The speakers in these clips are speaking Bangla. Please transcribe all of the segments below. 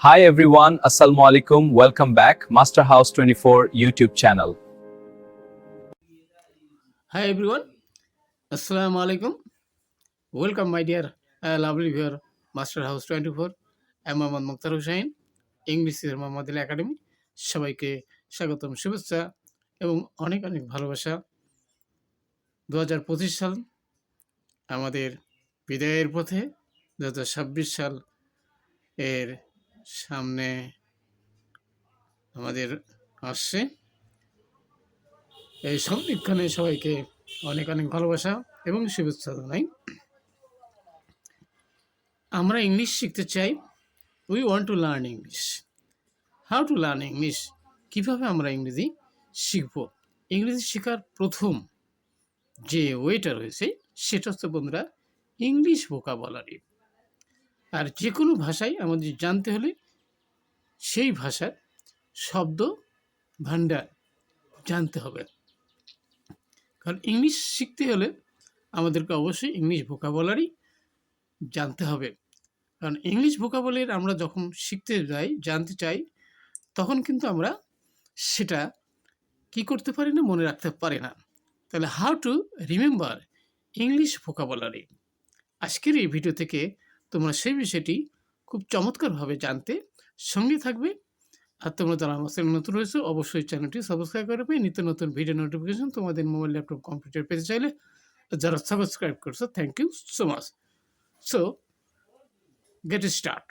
Hi everyone, Assalamu alaikum. Welcome back, Master House 24 YouTube channel. Hi everyone, Assalamu alaikum. Welcome my dear lovely viewer, Master House 24. I'm Mohammad Mukhtar Hussain, English Mohammad academy. সবাইকে স্বাগতম, শুভেচ্ছা এবং অনেক অনেক ভালোবাসা। 2025 সাল আমাদের বিদায়ের পথে। 2026 সাল এর সামনে আমাদের আসছে। এই সন্ধিক্ষণে সবাইকে অনেক অনেক ভালোবাসা এবং শুভেচ্ছা জানাই। আমরা ইংলিশ শিখতে চাই। We want to learn English. How to learn English, কীভাবে আমরা ইংরেজি শিখব? ইংরেজি শেখার প্রথম যে ওয়েটা রয়েছে সেটা হচ্ছে বন্ধুরা ইংলিশ ভোকাবুলারি। আর যে কোনো ভাষায় আমাদের জানতে হলে সেই ভাষার শব্দ ভাণ্ডার জানতে হবে। কারণ ইংলিশ শিখতে হলে আমাদেরকে অবশ্যই ইংলিশ ভোকাবুলারি জানতে হবে। কারণ ইংলিশ ভোকাবুলারি আমরা যখন শিখতে যাই, জানতে চাই, তখন কিন্তু আমরা সেটা কি করতে পারি না, মনে রাখতে পারি না। তাহলে how to remember English vocabulary, আজকের এই ভিডিও থেকে তোমরা সেই বিষয়টি খুব চমৎকারভাবে জানতে সঙ্গে থাকবে। আর তোমরা যারা আমার চ্যানেল নতুন রয়েছে অবশ্যই চ্যানেলটি সাবস্ক্রাইব করবে। নিত্য নতুন ভিডিও নোটিফিকেশন তোমাদের মোবাইল, ল্যাপটপ, কম্পিউটার পেতে চাইলে যারা সাবস্ক্রাইব করছো, thank you so much. So get start.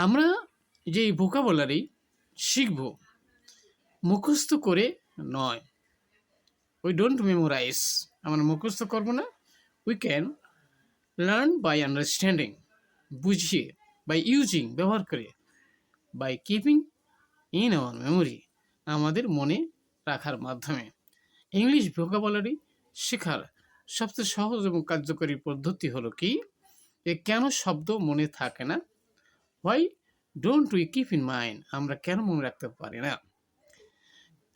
আমরা যে ভোকাবুলারি শিখব মুখস্থ করে নয়। উই ডোন্ট মেমোরাইজ, আমরা মুখস্থ করবো না। We can learn by understanding, বুঝিয়ে, বাই ইউজিং, ব্যবহার করে, by keeping in our memory, আমাদের মনে রাখার মাধ্যমে। ইংলিশ ভোকাবুলারি শেখার সবচেয়ে সহজ এবং কার্যকরী পদ্ধতি হলো কি, কেন শব্দ মনে থাকে না? Why don't we keep in mind, আমরা কেন মনে রাখতে পারি না?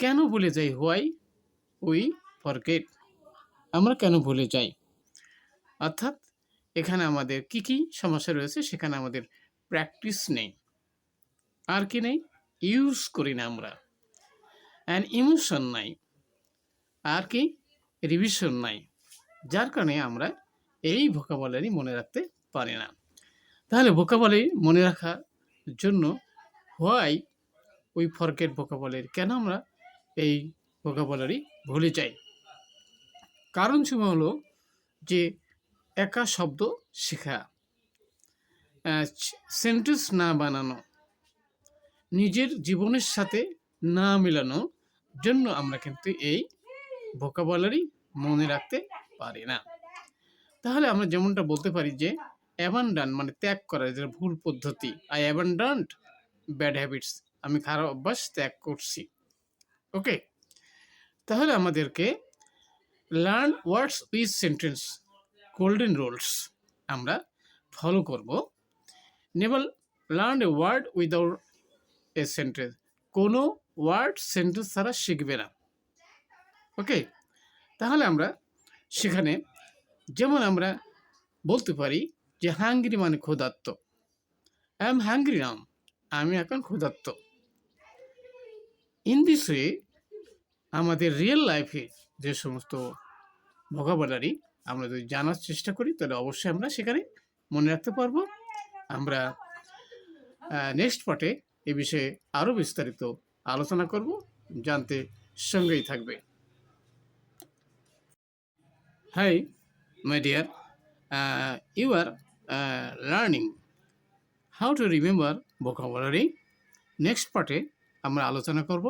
কেন ভুলে যাই? হোয়াই উই ফরগেট, আমরা কেন ভুলে যাই? অর্থাৎ এখানে আমাদের কি কি সমস্যা রয়েছে, সেখানে আমাদের প্র্যাকটিস নেই। আর কি নেই? ইউজ করি না আমরা। অ্যান্ড ইমোশন নাই। আর কি? রিভিশন নাই। যার কারণে আমরা এই ভোকাবুলারি মনে রাখতে পারি না। তাহলে ভোকাবুলারি মনে রাখার জন্য হোয়াই উই ফরগেট ভোকাবুলারি, কেন আমরা এই ভোকাবুলারি ভুলে যাই? কারণ সমূহ হলো যে একা শব্দ শেখা, সেন্টেন্স না বানানো, নিজের জীবনের সাথে না মেলানোর জন্য আমরা কিন্তু এই ভোকাবুলারি মনে রাখতে পারি না। তাহলে আমরা যেমনটা বলতে পারি যে অ্যাবান্ডন মানে ত্যাগ করা, যেটা ভুল পদ্ধতি। আই অ্যাবান্ডন্ড ব্যাড হ্যাবিটস, আমি খারাপ অভ্যাস ত্যাগ করছি। ওকে, তাহলে আমাদেরকে learn words with sentence, golden rules আমরা ফলো করব। Never learn a word without a sentence, কোনো ওয়ার্ড সেন্টেন্স ছাড়া শিখবে না। ওকে, তাহলে আমরা সেখানে যেমন আমরা বলতে পারি যে হাঙ্গরি মানে ক্ষুধার্ত। আই এম হাঙ্গরি নাও, আমি এখন ক্ষুধার্ত। ইন দিস ওয়ে আমাদের রিয়েল লাইফে যে সমস্ত ভোকাবুলারি আমরা যদি জানার চেষ্টা করি, তাহলে অবশ্যই আমরা সেখানে মনে রাখতে পারবো। আমরা নেক্সট পার্টে এ বিষয়ে আরও বিস্তারিত আলোচনা করব, জানতে সঙ্গেই থাকবে। Hi my dear, you are learning how to remember vocabulary. Next পার্টে আমরা আলোচনা করব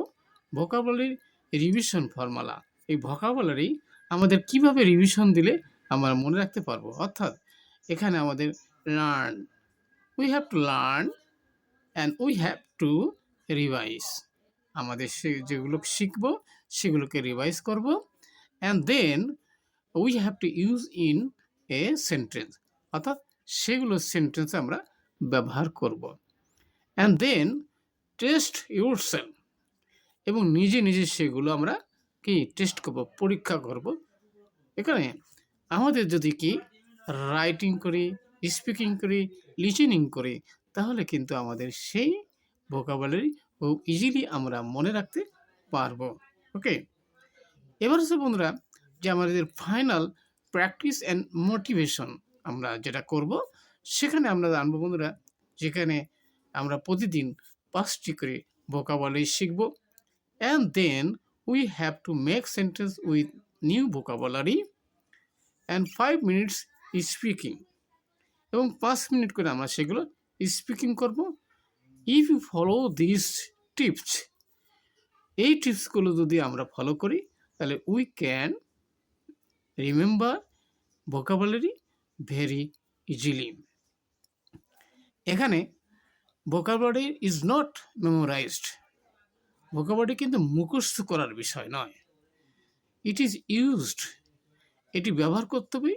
ভোকাবুলারি রিভিশন ফর্মুলা। এই ভোকাবুলারি আমাদের কিভাবে রিভিশন দিলে আমরা মনে রাখতে পারবো। অর্থাৎ এখানে আমাদের learn, we have to learn and we have to revise, আমাদের যেগুলো শিখবো সেগুলোকে রিভাইজ করব। And then we have to use in a sentence, অর্থাৎ সেগুলো সেন্টেন্সে আমরা ব্যবহার করব। অ্যান্ড দেন টেস্ট ইউরসেলফ, এবং নিজে নিজে সেগুলো আমরা কি টেস্ট করব, পরীক্ষা করব। এখানে আমাদের যদি কি রাইটিং করি, স্পিকিং করি, লিসেনিং করি, তাহলে কিন্তু আমাদের সেই ভোকাবুলারি খুব ইজিলি আমরা মনে রাখতে পারবো। ওকে, এবার হচ্ছে বন্ধুরা যে আমাদের ফাইনাল প্র্যাকটিস অ্যান্ড মোটিভেশন আমরা যেটা করব, সেখানে আমরা জানবো বন্ধুরা, যেখানে আমরা প্রতিদিন 5টি করে ভোকাবুলারি শিখব। And then we have to make sentence with new vocabulary and 5 minutes speaking, এবং 5 মিনিট করে আমরা সেগুলো স্পিকিং করব। If you follow this tips, এই টিপসগুলো যদি আমরা ফলো করি তাহলে we can remember vocabulary very easily. এখানে vocabulary is not memorized, vocabulary কিন্তু মুখস্থ করার বিষয় নয়। ইট ইজ ইউজড, এটি ব্যবহার করতে হবে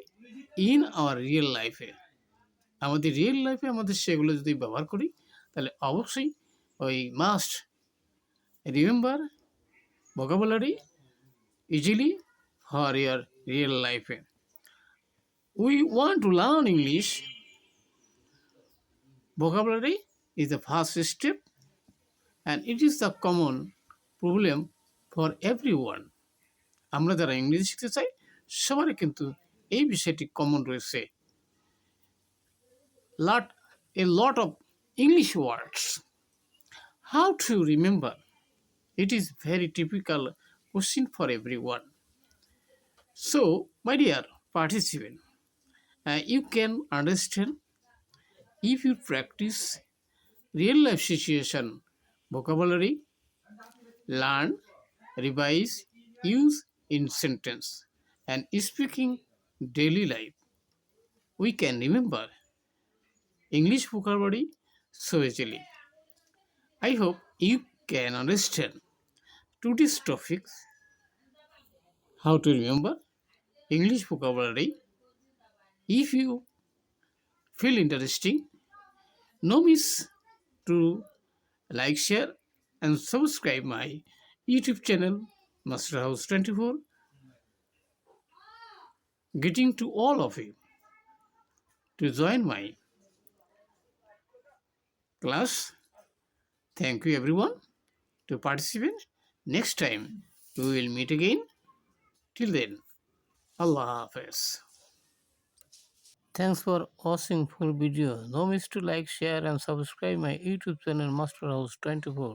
ইন আওয়ার রিয়েল লাইফে। আমাদের রিয়েল লাইফে আমাদের সেগুলো যদি ব্যবহার করি তাহলে অবশ্যই ওই must remember vocabulary easily for year real লাইফে। We want to learn English. Vocabulary is the first step and it is the common problem for everyone. আমরা যারা ইংরেজি শিখতে চাই সবারই কিন্তু এই বিষয়টি কমন রয়েছে। A lot of English words. How to remember? It is very typical question for everyone. So, my dear participant, you can understand if you practice real life situation vocabulary, learn, revise, use in sentence and speaking daily life, we can remember English vocabulary so easily. I hope you can understand today's topics, how to remember English vocabulary. If you feel interesting, no miss to like, share and subscribe my YouTube channel Master House 24, getting to all of you to join my class. Thank you everyone to participate. Next time we will meet again. Till then, Allah Hafiz. Thanks for watching full video. No miss to like, share and subscribe my YouTube channel Master House 24.